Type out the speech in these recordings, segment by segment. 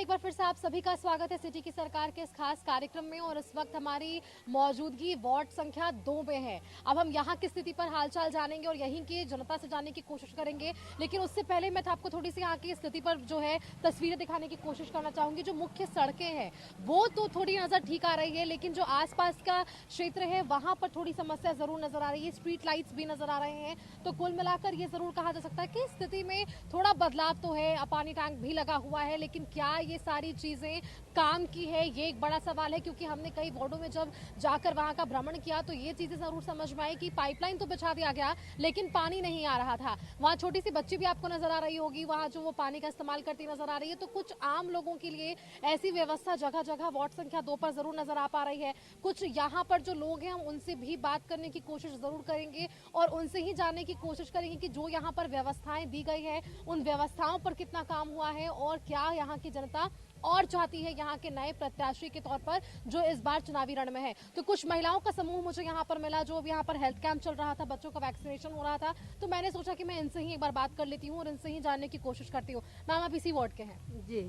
एक बार फिर से आप सभी का स्वागत है सिटी की सरकार के इस खास कार्यक्रम में। और इस वक्त हमारी मौजूदगी वार्ड संख्या 2 में है। अब हम यहाँ की स्थिति पर हालचाल जानेंगे और यहीं की जनता से जानने की कोशिश करेंगे। लेकिन उससे पहले मैं आपको थोड़ी सी यहाँ की स्थिति पर जो है तस्वीरें दिखाने की कोशिश करना चाहूंगी। जो मुख्य सड़कें हैं वो तो थोड़ी नजर ठीक आ रही है, लेकिन जो आसपास का क्षेत्र है वहां पर थोड़ी समस्या जरूर नजर आ रही है। स्ट्रीट लाइट्स भी नजर आ रहे हैं। तो कुल मिलाकर ये जरूर कहा जा सकता है कि स्थिति में थोड़ा बदलाव तो है। पानी टैंक भी लगा हुआ है, लेकिन क्या ये सारी चीजें काम की है, ये एक बड़ा सवाल है। क्योंकि हमने कई वार्डों में जब जाकर वहां का भ्रमण किया तो ये चीजें जरूर समझ में आई कि पाइपलाइन तो बिछा दिया गया लेकिन पानी नहीं आ रहा था। वहां छोटी सी बच्ची भी आपको नजर आ रही होगी, वहां जो वो पानी का इस्तेमाल करती नजर आ रही है। तो कुछ आम लोगों के लिए ऐसी व्यवस्था जगह जगह वार्ड संख्या 2 पर जरूर नजर आ पा रही है। कुछ यहाँ पर जो लोग हैं हम उनसे भी बात करने की कोशिश जरूर करेंगे और उनसे ही जानने की कोशिश करेंगे कि जो यहाँ पर व्यवस्थाएं दी गई है उन व्यवस्थाओं पर कितना काम हुआ है और क्या यहाँ की जनता और चाहती है यहाँ के नए प्रत्याशी के तौर पर जो इस बार चुनावी रण में है। तो कुछ महिलाओं का समूह मुझे यहाँ पर मिला जो यहाँ पर हेल्थ कैंप चल रहा था, बच्चों का वैक्सीनेशन हो रहा था। तो मैंने सोचा कि मैं इनसे ही एक बार बात कर लेती हूँ और इनसे ही जानने की कोशिश करती हूँ। मैम आप इसी वार्ड के हैं जी।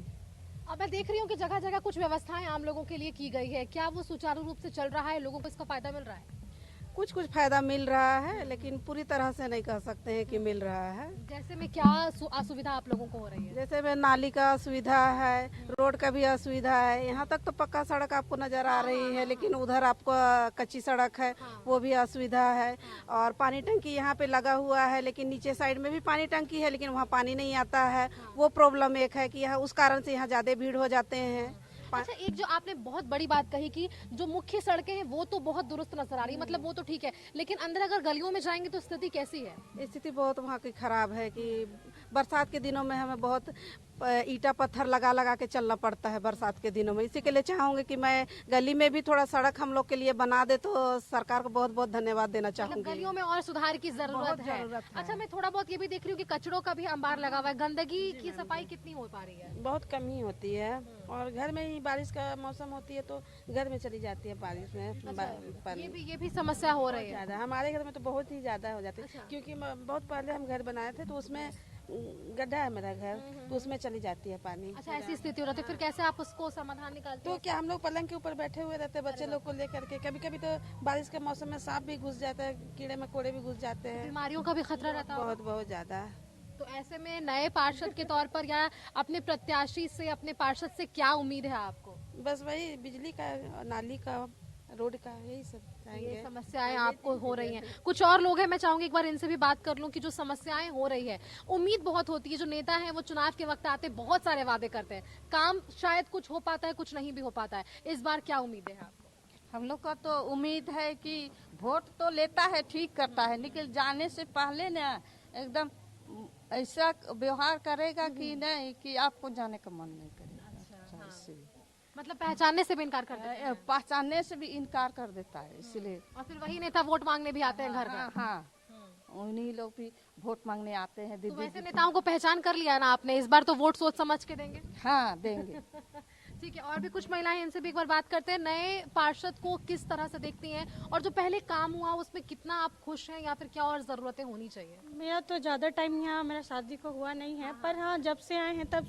अब मैं देख रही हूँ कि जगह जगह कुछ व्यवस्थाएं आम लोगों के लिए की गई है, क्या वो सुचारू रूप से चल रहा है, लोगों को इसका फायदा मिल रहा है? कुछ फायदा मिल रहा है, लेकिन पूरी तरह से नहीं कह सकते हैं कि मिल रहा है। जैसे में क्या असुविधा आप लोगों को हो रही है? जैसे में नाली का असुविधा है, रोड का भी असुविधा है। यहाँ तक तो पक्का सड़क आपको नजर आ रही है, लेकिन उधर आपको कच्ची सड़क है, वो भी असुविधा है। और पानी टंकी यहाँ पे लगा हुआ है, लेकिन नीचे साइड में भी पानी टंकी है, लेकिन वहाँ पानी नहीं आता है। वो प्रॉब्लम एक है कि यहाँ उस कारण से यहाँ ज्यादा भीड़ हो जाते हैं। अच्छा, एक जो आपने बहुत बड़ी बात कही कि जो मुख्य सड़कें हैं वो तो बहुत दुरुस्त नजर आ रही है, मतलब वो तो ठीक है, लेकिन अंदर अगर गलियों में जाएंगे तो स्थिति कैसी है? स्थिति बहुत वहाँ की खराब है कि बरसात के दिनों में हमें बहुत ईटा पत्थर लगा लगा के चलना पड़ता है बरसात के दिनों में। इसी के लिए चाहूंगी कि मैं गली में भी थोड़ा सड़क हम लोग के लिए बना दे, तो सरकार को बहुत बहुत धन्यवाद देना चाहूंगी। गलियों में और सुधार की जरूरत है। अच्छा, मैं थोड़ा बहुत ये भी देख रही हूँ कि कचरों का भी अंबार लगा हुआ है। गंदगी की सफाई कितनी हो पा रही है? बहुत कमी होती है और घर में ही बारिश का मौसम होती है तो घर में चली जाती है बारिश में। ये भी समस्या हो रही है ज्यादा हमारे घर में तो बहुत ही ज्यादा हो जाती है। क्योंकि बहुत पहले हम घर बनाए थे तो उसमें गड्ढा है मेरा घर, तो उसमें चली जाती है पानी। अच्छा, ऐसी स्थिति हो रही है, फिर कैसे आप उसको समाधान निकालते तो क्या हम लोग पलंग के ऊपर बैठे हुए रहते हैं बच्चे लोग को लेकर के। कभी कभी तो बारिश के मौसम में सांप भी घुस जाता है, कीड़े मकोड़े भी घुस जाते हैं, बीमारियों का भी खतरा रहता है बहुत ज्यादा। तो ऐसे में नए पार्षद के तौर पर या अपने प्रत्याशी से, अपने पार्षद से क्या उम्मीद है आपको? बस वही बिजली का, नाली का, रोड का, यही सब ये समस्याएं आपको हो रही हैं। कुछ और लोग हैं, मैं चाहूंगी एक बार इनसे भी बात कर लूं कि जो समस्याएं हो रही है। उम्मीद बहुत होती है, जो नेता हैं वो चुनाव के वक्त आते बहुत सारे वादे करते हैं, काम शायद कुछ हो पाता है, कुछ नहीं भी हो पाता है। इस बार क्या उम्मीद है आपको? हम लोग का तो उम्मीद है कि वोट तो लेता है, ठीक करता है, लेकिन जाने से पहले ना एकदम ऐसा व्यवहार करेगा कि नहीं कि आपको जाने का मन नहीं करेगा। मतलब पहचानने से भी इनकार कर देता है? पहचानने से भी इनकार कर देता है, इसलिए। और फिर वही नेता वोट मांगने भी आते हैं घर घर। हाँ, उन्हीं लोग भी वोट मांगने आते हैं। तो वैसे नेताओं को पहचान कर लिया ना आपने, इस बार तो वोट सोच समझ के देंगे? हाँ, देंगे। ठीक है, और भी कुछ महिलाएं, इनसे भी एक बार बात करते हैं। नए पार्षद को किस तरह से देखती हैं और जो पहले काम हुआ उसमें कितना आप खुश हैं या फिर क्या और जरूरतें होनी चाहिए? मेरा तो ज़्यादा टाइम यहाँ मेरा शादी को हुआ नहीं है, पर हाँ जब से आए हैं तब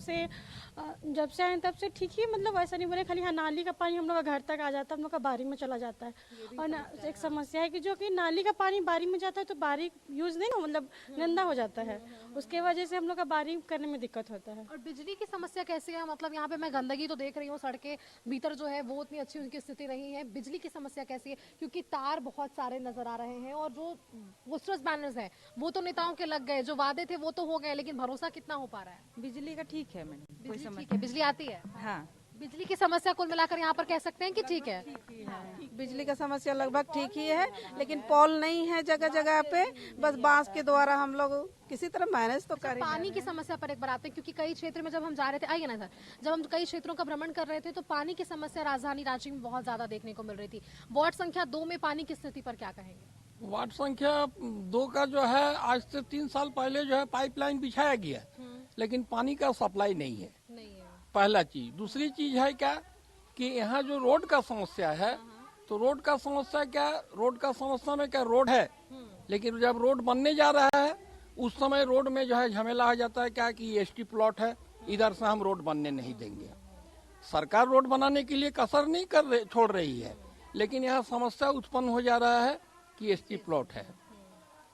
से ठीक ही, मतलब ऐसा नहीं बोले खाली हाँ नाली का पानी हम लोग का घर तक आ जाता है, हम लोग का बारी में चला जाता है। और ना एक समस्या है कि जो कि नाली का पानी बारी में जाता है तो बारी यूज नहीं ना, मतलब गंदा हो जाता है, उसके वजह से हम लोग का बारी करने में दिक्कत होता है। और बिजली की समस्या कैसी है? मतलब यहाँ पे मैं गंदगी तो देख रही हूँ, सड़कें भीतर जो है वो उतनी अच्छी उनकी स्थिति नहीं है। बिजली की समस्या कैसी है? क्योंकि तार बहुत सारे नजर आ रहे हैं और जो पोस्टर्स बैनर्स हैं वो तो नेताओं के लग गए, जो वादे थे वो तो हो गए, लेकिन भरोसा कितना हो पा रहा है? बिजली का ठीक है मैडम, कोई बिजली समस्या ठीक है, बिजली आती है? हाँ, बिजली की समस्या कुल मिलाकर यहाँ पर कह सकते हैं कि ठीक है। बिजली का समस्या लगभग ठीक ही है, लेकिन पोल नहीं है जगह जगह पे, बस बांस के द्वारा हम लोग किसी तरह मैनेज तो करें। पानी की समस्या पर एक बार आते हैं, क्योंकि कई क्षेत्र में जब हम जा रहे थे, आइए ना सर, जब हम कई क्षेत्रों का भ्रमण कर रहे थे तो पानी की समस्या राजधानी रांची में बहुत ज्यादा देखने को मिल रही थी। वार्ड संख्या 2 में पानी की स्थिति पर क्या कहेंगे? वार्ड संख्या 2 का जो है आज से 3 साल पहले जो है पाइपलाइन बिछाया गया, लेकिन पानी का सप्लाई नहीं है, पहला चीज। दूसरी चीज है क्या कि यहाँ जो रोड का समस्या है, तो रोड का समस्या क्या, रोड का समस्या में क्या रोड है, लेकिन जब रोड बनने जा रहा है उस समय रोड में जो है झमेला हो जाता है क्या कि एसटी प्लॉट है, इधर से हम रोड बनने नहीं देंगे। सरकार रोड बनाने के लिए कसर नहीं छोड़ रही है, लेकिन यह समस्या उत्पन्न हो जा रहा है कि एसटी प्लॉट है,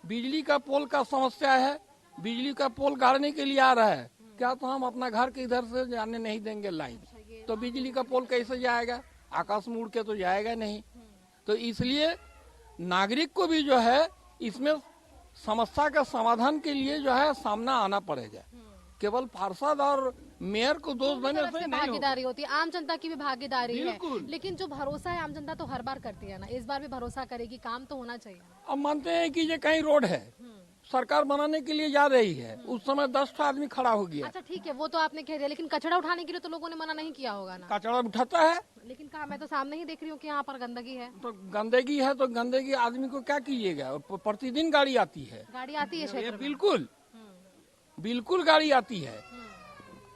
बिजली का पोल का समस्या है, बिजली का पोल गाड़ने के लिए आ रहा है क्या, तो हम अपना घर के इधर से जाने नहीं देंगे लाइन, तो बिजली का पोल कैसे जाएगा, आकाश में उड़ के तो जाएगा नहीं। तो इसलिए नागरिक को भी जो है इसमें समस्या का समाधान के लिए जो है सामना आना पड़ेगा। केवल पार्षद और मेयर को दोष देने से नहीं भागीदारी होती है, आम जनता की भी भागीदारी है, बिल्कुल। लेकिन जो भरोसा है आम जनता तो हर बार करती है ना, इस बार भी भरोसा करेगी, काम तो होना चाहिए ना। अब मानते हैं कि ये कहीं रोड है, सरकार बनाने के लिए जा रही है, उस समय 10 आदमी खड़ा हो गया, अच्छा ठीक है, वो तो आपने कह दिया, लेकिन कचरा उठाने के लिए तो लोगों ने मना नहीं किया होगा ना। कचरा उठाता है, लेकिन कहा, मैं तो सामने ही देख रही हूँ कि यहाँ पर गंदगी है। तो गंदगी है तो गंदगी आदमी को क्या कीजिएगा, प्रतिदिन गाड़ी आती है, गाड़ी आती है ये क्षेत्र में। बिल्कुल बिल्कुल गाड़ी आती है।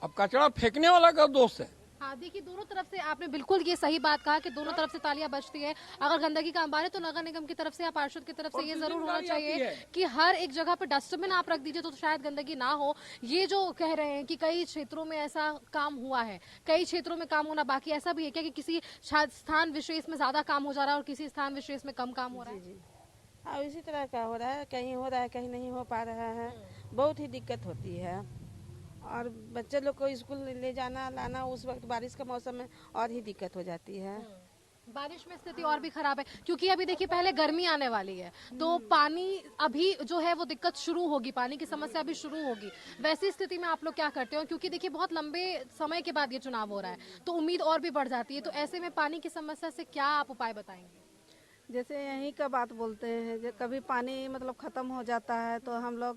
अब कचरा फेंकने वाला का दोष है। हाँ देखिए, दोनों तरफ से आपने बिल्कुल ये सही बात कहा कि दोनों तरफ से तालियां बजती है। अगर गंदगी का अंबार है तो नगर निगम की तरफ से या पार्षद की तरफ से ये जरूर होना चाहिए कि हर एक जगह पर डस्टबिन आप रख दीजिए तो शायद गंदगी ना हो। ये जो कह रहे हैं कि कई क्षेत्रों में ऐसा काम हुआ है, कई क्षेत्रों में काम होना बाकी, ऐसा भी है क्या कि किसी स्थान विशेष में ज्यादा काम हो जा रहा है और किसी स्थान विशेष में कम काम हो रहा है? हाँ, इसी तरह का हो रहा है, कहीं हो रहा है कहीं नहीं हो पा रहा है, बहुत ही दिक्कत होती है। और बच्चे लोग को स्कूल ले जाना लाना उस वक्त बारिश का मौसम में और ही दिक्कत हो जाती है। बारिश में स्थिति और भी खराब है क्योंकि अभी देखिए पहले गर्मी आने वाली है तो पानी अभी जो है वो दिक्कत शुरू होगी, पानी की समस्या अभी शुरू होगी। वैसी स्थिति में आप लोग क्या करते हो, क्योंकि देखिए बहुत लंबे समय के बाद ये चुनाव हो रहा है तो उम्मीद और भी बढ़ जाती है, तो ऐसे में पानी की समस्या से क्या आप उपाय बताएंगे? जैसे यहीं का बात बोलते हैं, जो कभी पानी मतलब ख़त्म हो जाता है तो हम लोग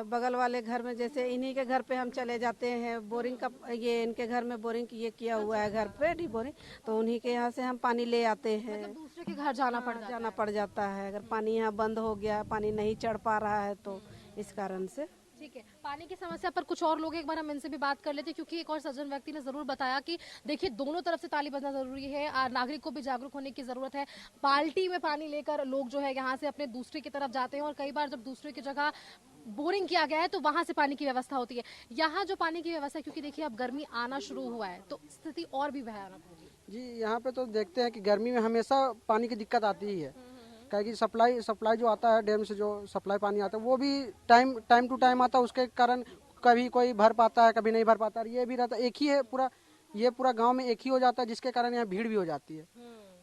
बगल वाले घर में, जैसे इन्हीं के घर पे हम चले जाते हैं, बोरिंग का ये इनके घर में बोरिंग ये किया हुआ है घर पे डी बोरिंग, तो उन्हीं के यहाँ से हम पानी ले आते हैं। मतलब दूसरे के घर जाना पड़ जाता है अगर पानी यहाँ बंद हो गया, पानी नहीं चढ़ पा रहा है तो इस कारण से। ठीक है, पानी की समस्या पर कुछ और लोग, एक बार हम इनसे भी बात कर लेते हैं क्योंकि एक और सज्जन व्यक्ति ने जरूर बताया कि देखिए दोनों तरफ से ताली बजना जरूरी है और नागरिक को भी जागरूक होने की जरूरत है। बाल्टी में पानी लेकर लोग जो है यहाँ से अपने दूसरे की तरफ जाते हैं और कई बार जब दूसरे की जगह बोरिंग किया गया है तो वहां से पानी की व्यवस्था होती है। यहाँ जो पानी की व्यवस्था, क्योंकि देखिए अब गर्मी आना शुरू हुआ है तो स्थिति और भी भयानक होगी। जी, यहाँ पे तो देखते हैं कि गर्मी में हमेशा पानी की दिक्कत आती ही है, क्योंकि सप्लाई जो आता है डैम से, जो सप्लाई पानी आता है वो भी टाइम टू टाइम आता है, उसके कारण कभी कोई भर पाता है कभी नहीं भर पाता है। ये भी रहता, एक ही है पूरा गांव में एक ही हो जाता है, जिसके कारण यहाँ भीड़ भी हो जाती है।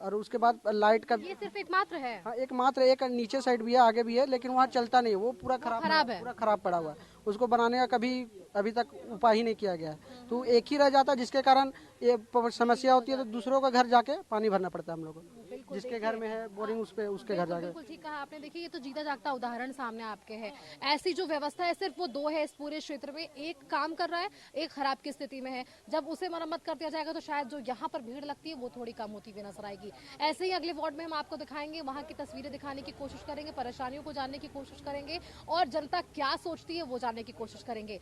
और उसके बाद लाइट का, ये सिर्फ एकमात्र है? हाँ एकमात्र, एक नीचे साइड भी है आगे भी है, लेकिन वहाँ चलता नहीं है, वो पूरा खराब है, पूरा खराब पड़ा हुआ है। उसको बनाने का कभी अभी तक उपाय ही नहीं किया गया है, तो एक ही रह जाता है, जिसके कारण ये समस्या होती है। तो दूसरों का घर जाके पानी भरना पड़ता है हम लोगों को, जिसके घर में है बोरिंग उसके घर जाके। बिल्कुल ठीक कहा आपने। देखिए ये तो जीता जागता उदाहरण सामने आपके है। ऐसी जो व्यवस्था है सिर्फ वो दो है इस पूरे क्षेत्र में, एक काम कर रहा है, एक खराब की स्थिति में है। जब उसे मरम्मत कर दिया जाएगा तो शायद जो यहाँ पर भीड़ लगती है वो थोड़ी कम होती हुई नजर आएगी। ऐसे ही अगले वार्ड में हम आपको दिखाएंगे, वहाँ की तस्वीरें दिखाने की कोशिश करेंगे, परेशानियों को जानने की कोशिश करेंगे और जनता क्या सोचती है वो जानने की कोशिश करेंगे।